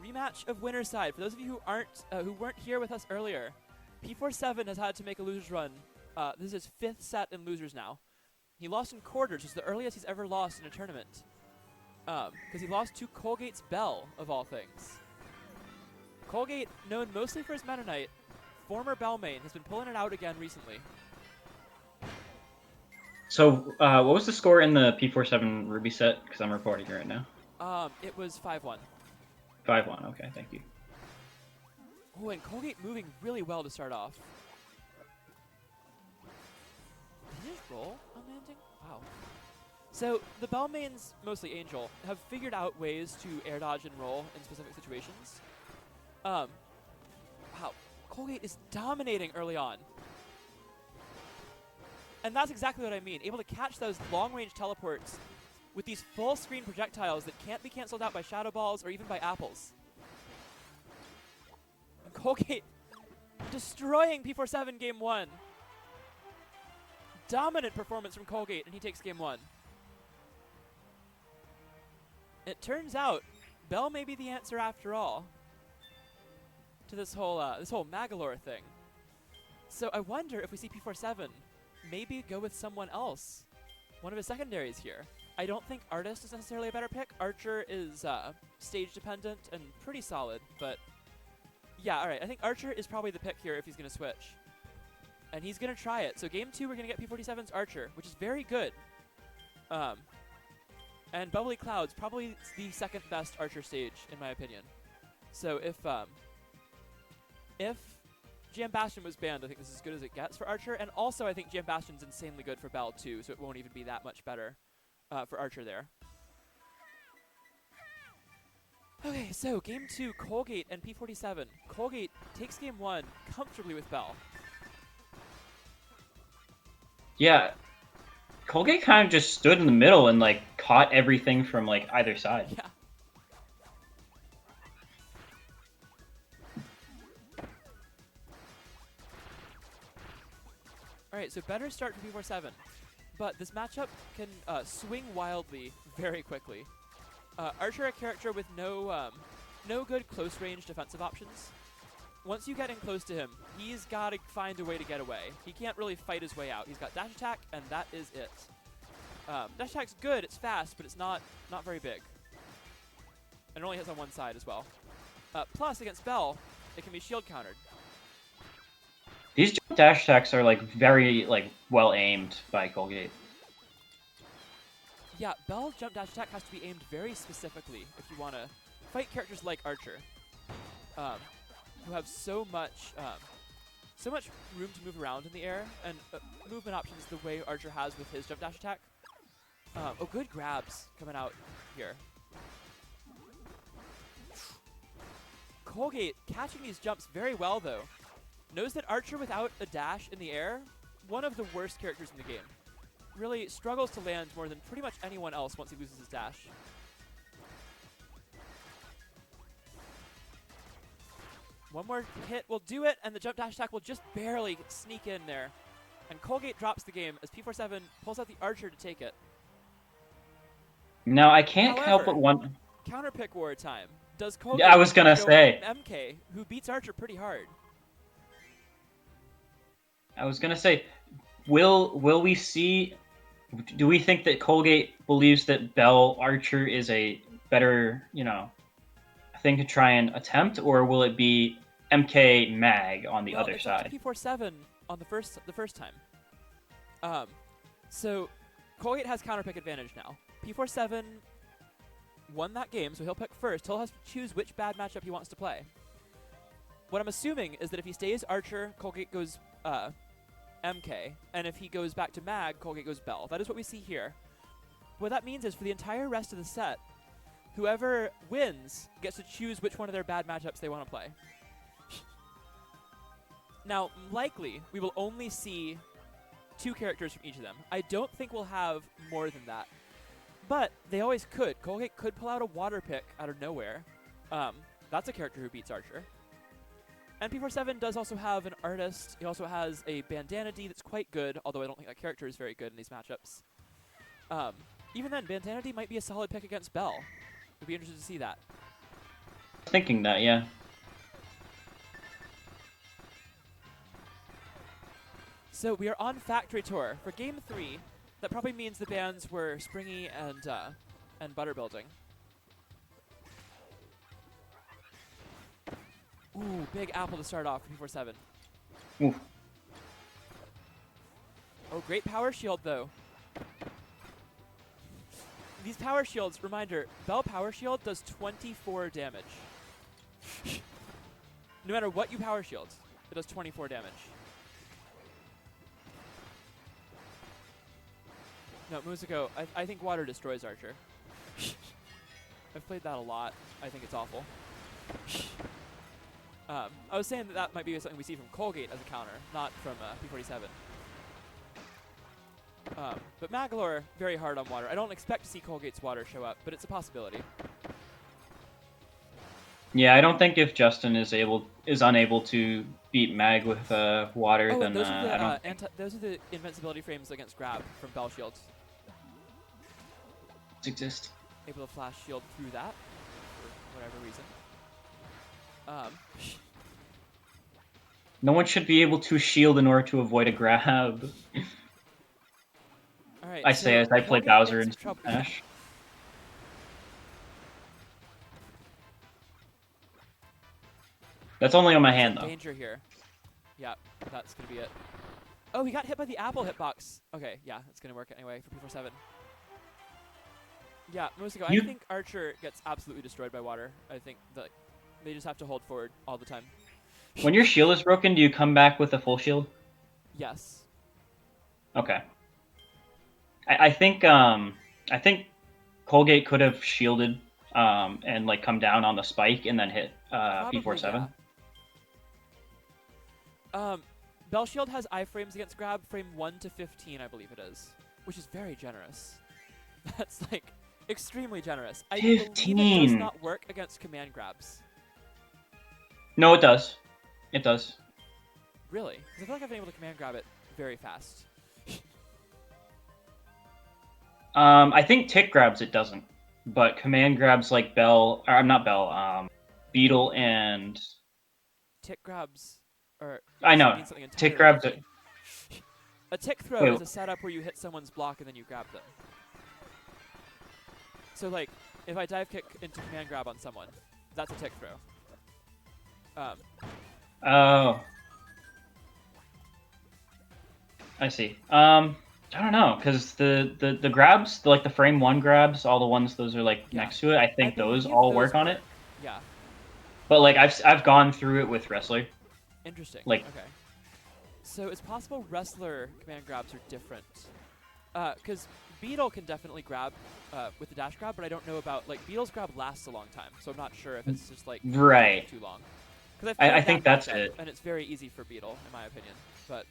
rematch of winner's side. For those of you who weren't here with us earlier, P47 has had to make a losers run. This is his 5th set in losers now. He lost in quarters, which is the earliest he's ever lost in a tournament. Because he lost to Colgate's Bell, of all things. Colgate, known mostly for his Meta Knight, former Bell main, has been pulling it out again recently. So, what was the score in the P47 Ruby set? Because I'm recording it right now. It was 5-1. 5-1, okay, thank you. Oh, and Colgate moving really well to start off. Did he just roll on landing? Wow. So, the Bell mains, mostly Angel, have figured out ways to air dodge and roll in specific situations. Wow. Colgate is dominating early on. And that's exactly what I mean. Able to catch those long-range teleports with these full-screen projectiles that can't be canceled out by Shadow Balls or even by apples. And Colgate destroying P47 game 1. Dominant performance from Colgate, and he takes game 1. It turns out, Bell may be the answer after all to this whole Magolor thing. So I wonder if we see P47 maybe go with someone else, one of his secondaries here. I don't think Artist is necessarily a better pick. Archer is stage dependent and pretty solid, but yeah, all right. I think Archer is probably the pick here if he's going to switch. And he's going to try it. So game 2, we're going to get P47's Archer, which is very good. And Bubbly Cloud's probably the 2nd best Archer stage, in my opinion. So if Jam Bastion was banned, I think this is as good as it gets for Archer. And also, I think Jam Bastion's insanely good for Bell, too, so it won't even be that much better for Archer there. Okay, so game 2, Colgate and P47. Colgate takes game 1 comfortably with Bell. Yeah, Colgate kind of just stood in the middle and, like, caught everything from, like, either side. Yeah. Alright, so better start for P47. But this matchup can swing wildly very quickly. Archer, a character with no good close-range defensive options. Once you get in close to him, he's got to find a way to get away. He can't really fight his way out. He's got dash attack, and that is it. Dash attack's good, it's fast, but it's not very big. And it only hits on one side as well. Plus, against Bell, it can be shield countered. These dash attacks are, like, very, like, well aimed by Colgate. Yeah, Bell jump dash attack has to be aimed very specifically if you want to fight characters like Archer, who have so much room to move around in the air, and movement options the way Archer has with his jump dash attack. Oh, good grabs coming out here. Colgate catching these jumps very well, though. Knows that Archer without a dash in the air, one of the worst characters in the game. Really struggles to land more than pretty much anyone else once he loses his dash. One more hit will do it, and the jump dash attack will just barely sneak in there. And Colgate drops the game as P47 pulls out the Archer to take it. Now, I can't help but wonder... Counterpick war time. Does Colgate Yeah, I was gonna say. MK, who beats Archer pretty hard? I was gonna say, will we see... Do we think that Colgate believes that Bell Archer is a better, thing to try and attempt, or will it be MK Mag on the other side? P47 on the first time. So Colgate has counterpick advantage now. P47 won that game, so he'll pick first. He'll have to choose which bad matchup he wants to play. What I'm assuming is that if he stays Archer, Colgate goes MK, and if he goes back to Mag, Colgate goes Bell. That is what we see here. What that means is for the entire rest of the set, whoever wins gets to choose which one of their bad matchups they want to play. Now, likely, we will only see 2 characters from each of them. I don't think we'll have more than that. But they always could. Colgate could pull out a water pick out of nowhere. That's a character who beats Archer. And P47 does also have an Artist. He also has a Bandana D that's quite good, although I don't think that character is very good in these matchups. Even then, Bandana D might be a solid pick against Bell. We'd be interested to see that. thinking that, yeah. So we are on factory tour for game 3. That probably means the bans were Springy and Butter Building. Ooh, big apple to start off for P47. Oof. Oh, great power shield though. These power shields, reminder, Bell power shield does 24 damage. No matter what you power shield, it does 24 damage. No, Musico, I think water destroys Archer. I've played that a lot. I think it's awful. I was saying that might be something we see from Colgate as a counter, not from P47. But Magolor, very hard on water. I don't expect to see Colgate's water show up, but it's a possibility. Yeah, I don't think if Justin is unable to beat Mag with water, then those I are don't. those are the invincibility frames against grab from Bell Shields. Exist. Able to flash shield through that for whatever reason. No one should be able to shield in order to avoid a grab. All right, I say as I play Bowser in Smash. That's only on my hand, though. Danger here. Yeah, that's going to be it. Oh, he got hit by the apple hitbox. Okay, yeah, it's going to work anyway for P47. Yeah, Musico, I think Archer gets absolutely destroyed by water. I think that they just have to hold forward all the time. When your shield is broken, do you come back with a full shield? Yes. Okay. I think Colgate could have shielded and like come down on the spike and then hit P47. Yeah. Bell Shield has iframes against grab, frame 1 to 15, I believe it is, which is very generous. That's like extremely generous. I believe it does not work against command grabs. No, it does. It does. Really? Because I feel like I've been able to command grab it very fast. I think tick grabs it doesn't, but command grabs like Bell, or I'm not Bell, Beetle and tick grabs, or I know tick grabs. A tick throw is a setup where you hit someone's block and then you grab them. So like, if I dive kick into command grab on someone, that's a tick throw. Oh. I see. I don't know, because the grabs, like the frame 1 grabs, all the ones those are like next to it, I think those all work on it. Yeah. But like I've gone through it with Wrestler. Interesting. Like, okay. So it's possible Wrestler command grabs are different. Because Beetle can definitely grab with the dash grab, but I don't know about, like, Beetle's grab lasts a long time, so I'm not sure if it's just like right too long. Because I think that's it. And it's very easy for Beetle, in my opinion. But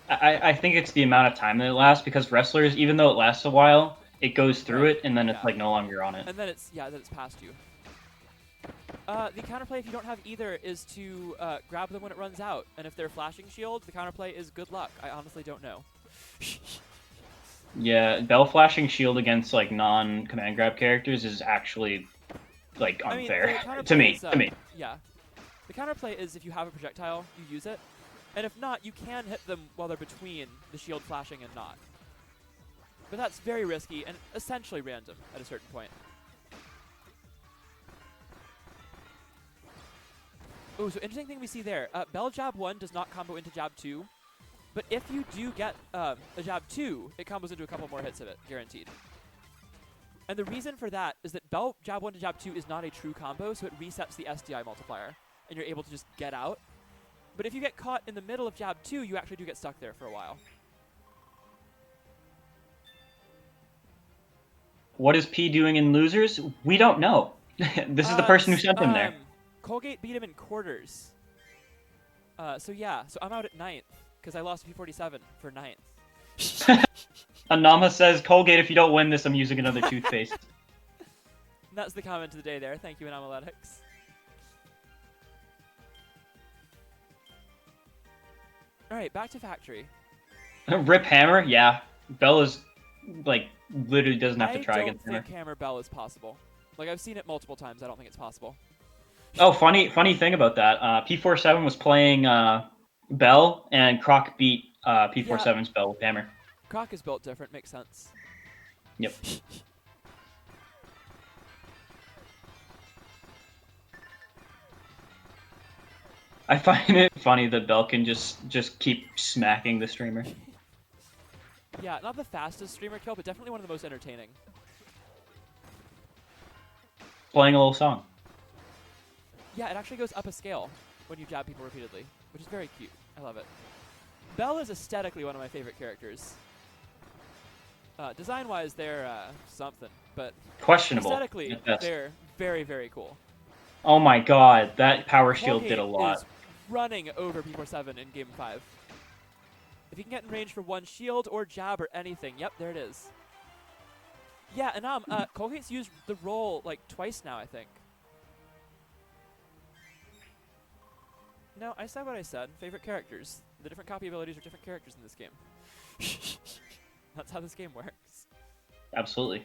I think it's the amount of time that it lasts, because Wrestlers, even though it lasts a while, it goes through it and then it's like no longer on it. And then it's then it's past you. The counterplay, if you don't have either, is to grab them when it runs out. And if they're flashing shields, the counterplay is good luck. I honestly don't know. Yeah, Bell flashing shield against like non-command grab characters is actually like unfair. To me. Yeah. The counterplay is if you have a projectile, you use it. And if not, you can hit them while they're between the shield flashing and not. But that's very risky and essentially random at a certain point. Oh, so interesting thing we see there. Bell Jab 1 does not combo into Jab 2. But if you do get a Jab 2, it combos into a couple more hits of it, guaranteed. And the reason for that is that Bell Jab 1 to Jab 2 is not a true combo, so it resets the SDI multiplier. And you're able to just get out. But if you get caught in the middle of Jab 2, you actually do get stuck there for a while. What is P doing in losers? We don't know. This is the person who sent him there. Colgate beat him in quarters. So yeah, so I'm out at 9th, because I lost P47 for 9th. Anama says, Colgate, if you don't win this, I'm using another toothpaste. And that's the comment of the day there. Thank you, Anomaletics. Alright, back to Factory. Rip Hammer? Yeah. Bell is, like, literally doesn't have to try against Hammer. I don't think Hammer Bell is possible. Like, I've seen it multiple times. I don't think it's possible. Oh, funny thing about that. P47 was playing Bell, and Croc beat Yeah, P47's Bell with Hammer. Croc is built different. Makes sense. Yep. I find it funny that Bell can just keep smacking the streamer. Yeah, not the fastest streamer kill, but definitely one of the most entertaining. Playing a little song. Yeah, it actually goes up a scale when you jab people repeatedly, which is very cute. I love it. Bell is aesthetically one of my favorite characters. Design-wise, they're something, but Questionable. aesthetically, they're very, very cool. Oh my god, that power shield Colgate did a lot. is running over P47 in Game 5. If he can get in range for one shield or jab or anything, yep, there it is. Yeah, and Colgate's used the roll like twice now, I think. No, I said what I said. Favorite characters. The different copy abilities are different characters in this game. That's how this game works. Absolutely.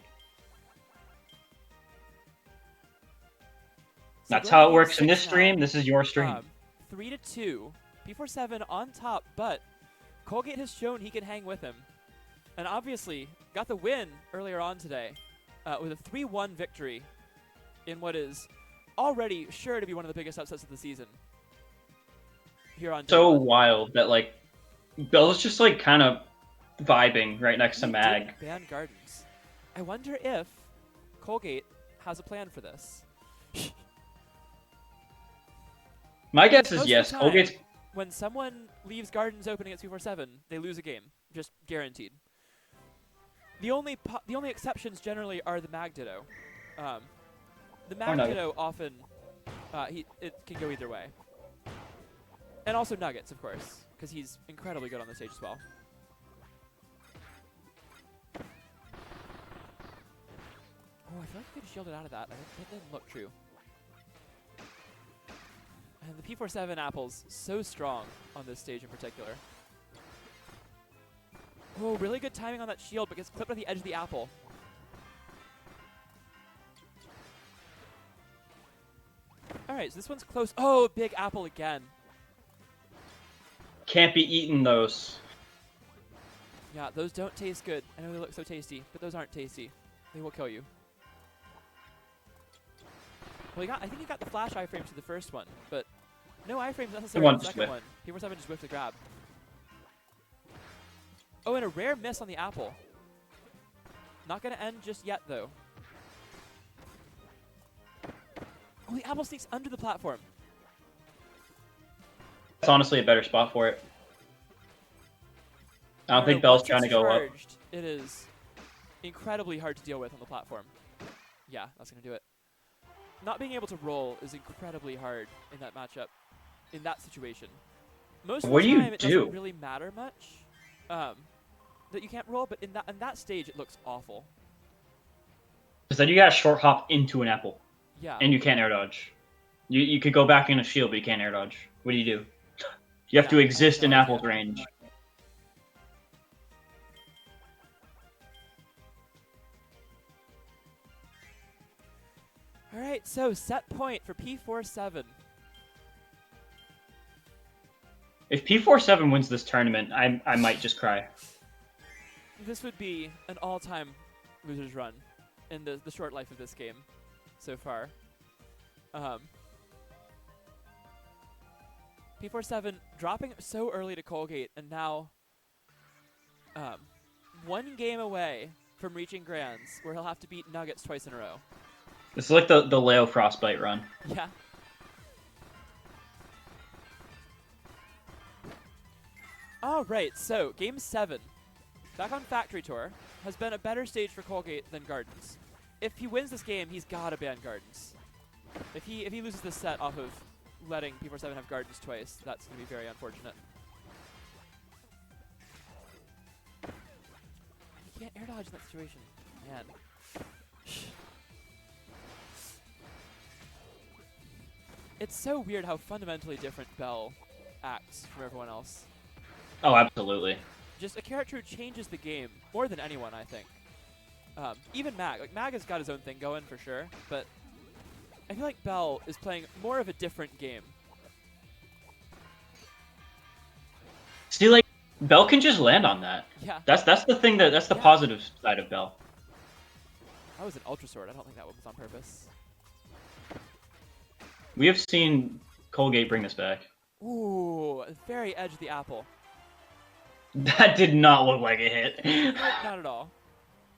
So that's how it works in this now, stream. This is your stream. 3-2. P47 on top, but Colgate has shown he can hang with him. And obviously got the win earlier on today with a 3-1 victory in what is already sure to be one of the biggest upsets of the season. Here on So day 1. wild that like Bell's just like kind of vibing right next to Mag. Didn't ban Gardens. I wonder if Colgate has a plan for this. My guess is Most yes. of the time, Colgate's when someone leaves Gardens open against P47, they lose a game. Just guaranteed. The only exceptions generally are the Mag Ditto. The Mag Ditto often it can go either way. And also Nuggets, of course, because he's incredibly good on the stage as well. Oh, I feel like I could have shielded out of that. That didn't look true. And the P47 apple's so strong on this stage in particular. Oh, really good timing on that shield, but gets clipped at the edge of the apple. Alright, so this one's close. Oh, big apple again. can't be eating those. Yeah, those don't taste good. I know they look so tasty, but those aren't tasty. They will kill you. Well, I think he got the flash iframes to the first one, but no iframes necessary on the second one. P47 just whiffed the grab. Oh, and a rare miss on the apple. Not going to end just yet, though. Oh, the apple sneaks under the platform. It's honestly a better spot for it. I don't think know, Bell's once trying to it's go up. charged, it is incredibly hard to deal with on the platform. Yeah, that's going to do it. Not being able to roll is incredibly hard in that matchup, in that situation. Most of the time, it doesn't really matter much that you can't roll, but in that stage, it looks awful. Because then you got to short hop into an apple. Yeah. And you can't air dodge. You could go back in a shield, but you can't air dodge. What do? You have to exist in apple's range. All right, so set point for P47. If P47 wins this tournament, I might just cry. This would be an all-time loser's run in the short life of this game so far. P47 dropping so early to Colgate, and now one game away from reaching Grands, where he'll have to beat Nuggets twice in a row. This is like the Leo Frostbite run. Yeah. All right, so Game 7, back on Factory Tour, has been a better stage for Colgate than Gardens. If he wins this game, he's got to ban Gardens. If he loses this set off of letting P47 have Gardens twice, that's going to be very unfortunate. He can't air dodge in that situation. Man. It's so weird how fundamentally different Bell acts from everyone else. Oh, absolutely. Just a character who changes the game more than anyone, I think. Even Mag. Like, Mag has got his own thing going for sure, but I feel like Bell is playing more of a different game. See, like, Bell can just land on that. Yeah. That's the thing that's the Yeah. positive side of Bell. That was an Ultra Sword. I don't think that one was on purpose. We have seen Colgate bring this back. Ooh, very edge of the apple. That did not look like a hit. Not at all.